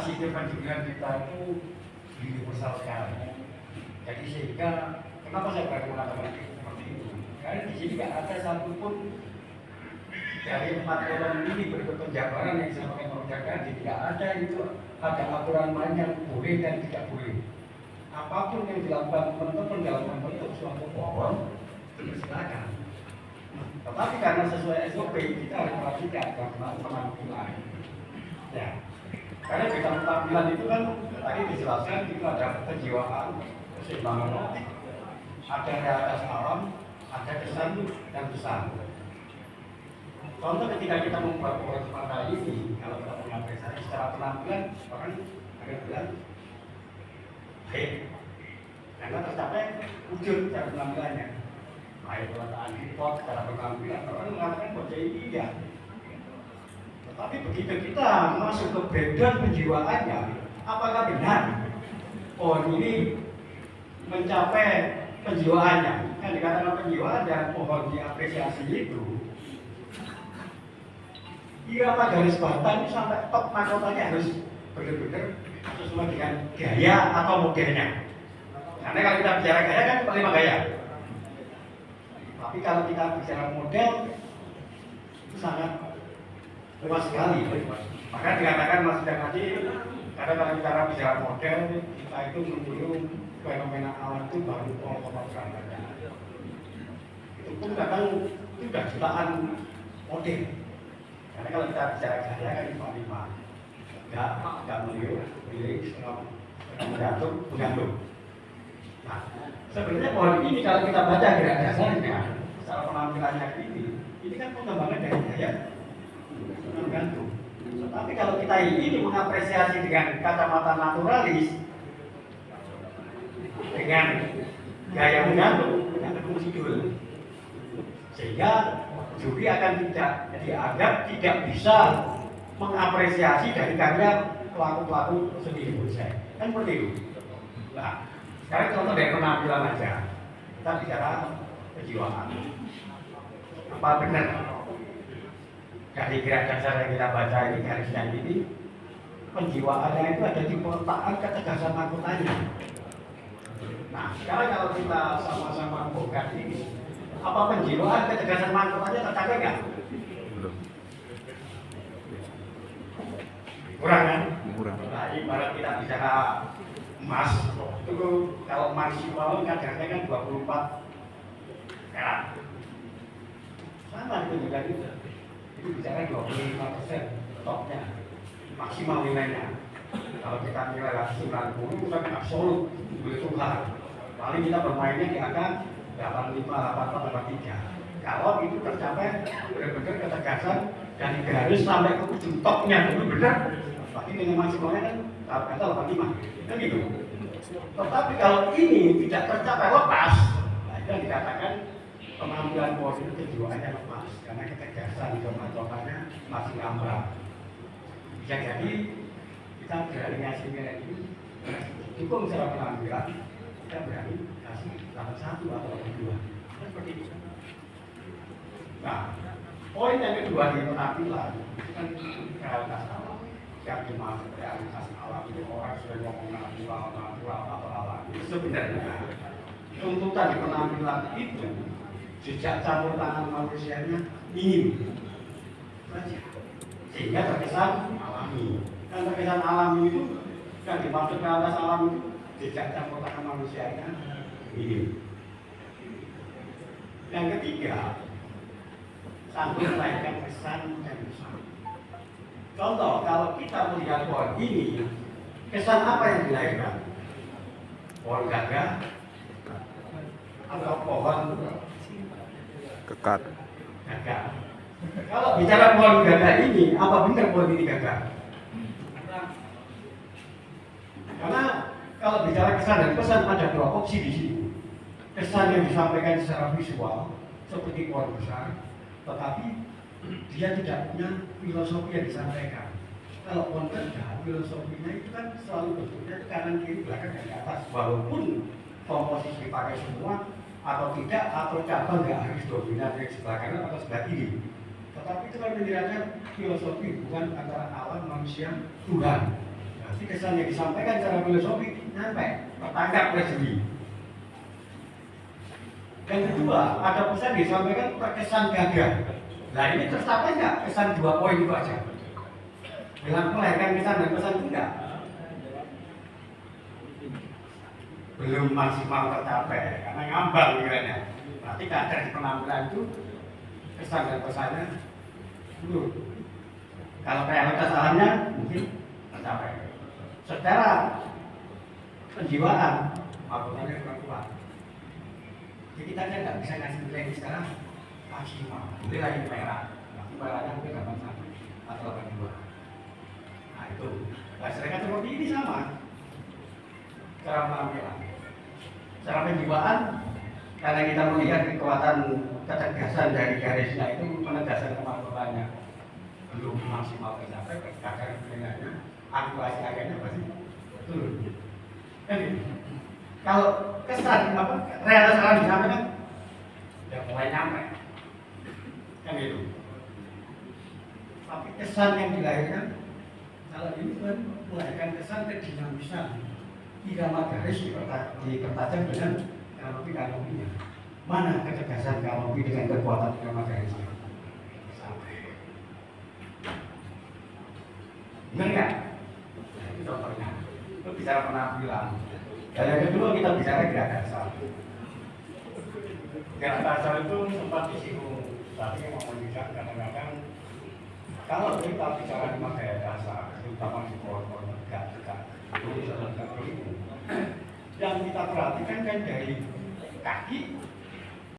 sistem pendidikan kita itu universal sekali. Jadi sehingga kenapa saya berani mengatakan seperti itu? Karena di sini nggak ada satupun dari 4 golongan ini berikut penjabaran yang disampaikan oleh Jaksa, tidak ada itu ada aturan main yang boleh dan tidak boleh. Apapun yang dilakukan teman-teman dalam membentuk suatu pohon, silakan. Tetapi karena sesuai SOP kita harus perhatikan dalam penampilan. Ya, karena di dalam penampilan itu kan tadi dijelaskan itu ada kejiwaan, keseimbangan optik, ada realitas alam, ada kesan dan pesan. Contoh ketika kita membuat pohon seperti ini, kalau kita mengapresiasi secara penampilan, orang akan bilang, baik, karena tercapai wujud secara penampilannya. Baik peletakan hipot secara penampilan, orang mengatakan bahwa ini ya. Tetapi begitu kita masuk ke background penjiwaannya, apakah benar pohon ini mencapai penjiwaannya? Yang dikatakan penjiwaan dan pohon diapresiasi itu. Iya, apa garis batang sampai top mahkotanya harus benar-benar sesuai dengan gaya atau modelnya. Karena kalau kita bicara gaya kan cuma 5 gaya. Tapi kalau kita bicara model itu sangat luas sekali. Maka dikatakan Mas tadi, karena kalau kita bicara model kita itu menunggu fenomena alam itu baru gambarnya. Itu pun kadang sudah jutaan model. Karena kalau kita bicara gaya kan cuma 5, nggak melihat, menggantung. Nah, sebenarnya pohon ini kalau kita baca gerak dasarnya, secara penampilannya ini kan pengembangan dari gaya menggantung. Tetapi kalau kita ini mengapresiasi dengan kacamata naturalis, dengan gaya menggantung, dengan fungsi dulu, sehingga juri akan tidak dianggap tidak bisa mengapresiasi dari karya pelaku-pelaku seni Indonesia. Kan seperti itu. Nah, sekarang contoh dari penampilan aja. Kita bicara kejiwaan. Apa benar dari gerak dasar yang kita baca ini, garisnya ini, penjiwaannya itu ada di peletakan ketegasan mahkotanya. Nah, sekarang kalau kita sama-sama bongkar ini, apa penjiwaan ketegasan mahkotanya tercapai nggak? Kurang kan? Kurang. Nah, ibarat kita bicara emas, itu kalau maksimal kadarnya kan 24 karat. Sama itu juga itu. Itu bicara 25% topnya, maksimal nilainya. Kalau kita nilai 90 itu kan absolut, boleh tukar. Paling kita bermainnya di angka 85, 84, 83. Kalau itu tercapai benar-benar ketegasan dari garis sampai ke ujung topnya itu benar, berarti nilai maksimalnya kan kata 85, kan gitu. Tetapi kalau ini tidak tercapai lepas, nah itu yang dikatakan penampilan pohon itu kejiwaannya lepas karena ketegasan kemantokannya masih ngambang. Bisa jadi kita berani ngasih nilai ini dukung secara penampilan, kita berani kasih salah 1 atau 2. Seperti itu. Nah, poin yang kedua di penampilan itu kan realitas alam. Yang dimaksud realitas alam itu orang sudah ngomong natural atau alam. Sebenarnya tuntutan di penampilan itu jejak campur tangan manusianya minim saja, sehingga terkesan alami. Dan terkesan alami itu yang dimaksud realitas alam itu jejak campur tangan manusianya minim. Yang ketiga, sanggup melahirkan kesan dan pesan. Contoh, kalau kita melihat pohon ini, kesan apa yang dilahirkan? Pohon gagah atau pohon kekar? Gagah. Kalau bicara pohon gagah ini, apa benar pohon ini gagah? Karena kalau bicara kesan dan pesan ada 2 opsi di sini. Kesan yang disampaikan secara visual seperti pohon besar, tetapi dia tidak punya filosofi yang disampaikan. Kalau pohon gagah, filosofinya itu kan selalu bentuknya kanan kiri belakang dan atas, walaupun komposisi dipakai semua atau tidak, atau cabang nggak harus dominan yang sebelah kanan atau sebelah kiri. Tetapi itu kan menjelaskan filosofi hubungan antara alam, manusia, Tuhan. Berarti kesan yang disampaikan secara filosofi sampai tertangkap oleh juri. Yang kedua, ada pesan disampaikan terkesan gagah. Nah ini tercapai nggak kesan 2 poin itu aja? Bilang melahirkan kesan dan pesan itu enggak? Belum maksimal tercapai karena ngambang kiranya. Berarti kadar di penampilan itu kesan dan pesannya belum. Kalau realitas alamnya mungkin tercapai. Secara penjiwaan maksudnya kurang kuat. Jadi kita aja nggak bisa ngasih nilai ini sekarang maksimal. Nilai yang merah, merahnya mungkin 81 atau 82. Nah itu. Nah sedangkan seperti ini sama. Cara penampilan, cara penjiwaan, karena kita melihat kekuatan ketegasan dari garisnya itu penegasan kemampuannya belum maksimal tercapai, kadang penilaiannya akurasi akhirnya pasti betul. Kan gitu. Kalau kesan apa realitas alam disampaikan udah mulai nyampe, kan gitu. Tapi kesan yang dilahirkan kalau ini kan melahirkan kesan kedinamisan irama garis dipertajam dengan kanopi-kanopinya. Mana ketegasan kanopi dengan kekuatan irama garisnya? Sampai. Benar nggak? Nah, itu contohnya. Itu bicara penampilan. Dan yang kedua kita bicara gerak dasar. Gerak dasar itu sempat disinggung, tapi yang mau bicara kadang-kadang kalau kita bicara lima gaya dasar, terutama di pohon-pohon tegak yang kita perhatikan kan dari kaki